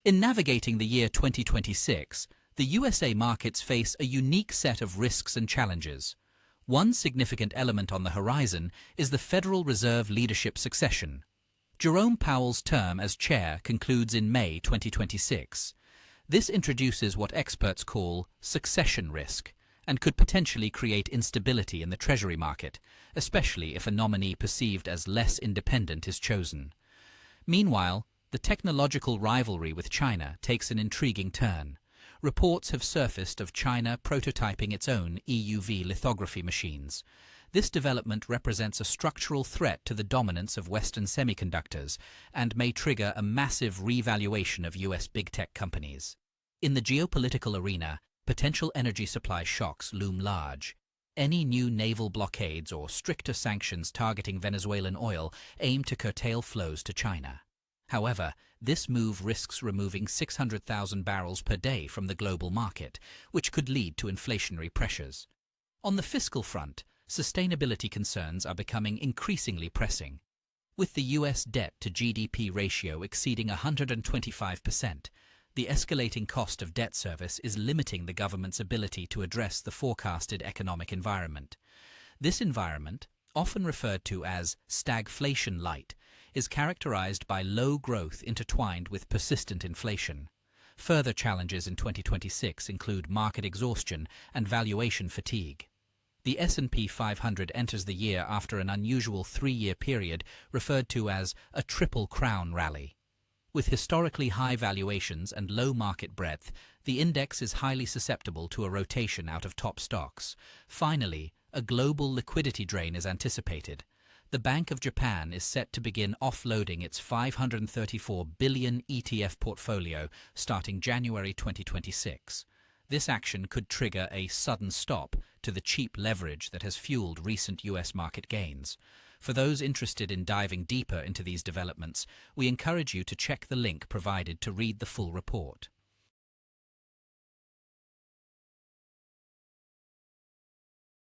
In navigating the year 2026, the USA markets face a unique set of risks and challenges. One significant element on the horizon is the Federal Reserve leadership succession. Jerome Powell's term as chair concludes in May 2026. This introduces what experts call succession risk and could potentially create instability in the Treasury market, especially if a nominee perceived as less independent is chosen. Meanwhile, the technological rivalry with China takes an intriguing turn. Reports have surfaced of China prototyping its own EUV lithography machines. This development represents a structural threat to the dominance of Western semiconductors and may trigger a massive revaluation of US big tech companies. In the geopolitical arena, potential energy supply shocks loom large. Any new naval blockades or stricter sanctions targeting Venezuelan oil aim to curtail flows to China. However, this move risks removing 600,000 barrels per day from the global market, which could lead to inflationary pressures. On the fiscal front, sustainability concerns are becoming increasingly pressing. With the US debt to GDP ratio exceeding 125%, the escalating cost of debt service is limiting the government's ability to address the forecasted economic environment. This environment, often referred to as stagflation-light, is characterized by low growth intertwined with persistent inflation. Further challenges in 2026 include market exhaustion and valuation fatigue. The S&P 500 enters the year after an unusual three-year period referred to as a Triple Crown rally. With historically high valuations and low market breadth, the index is highly susceptible to a rotation out of top stocks. Finally, a global liquidity drain is anticipated. The Bank of Japan is set to begin offloading its 534 billion ETF portfolio starting January 2026. This action could trigger a sudden stop to the cheap leverage that has fueled recent US market gains. For those interested in diving deeper into these developments, we encourage you to check the link provided to read the full report.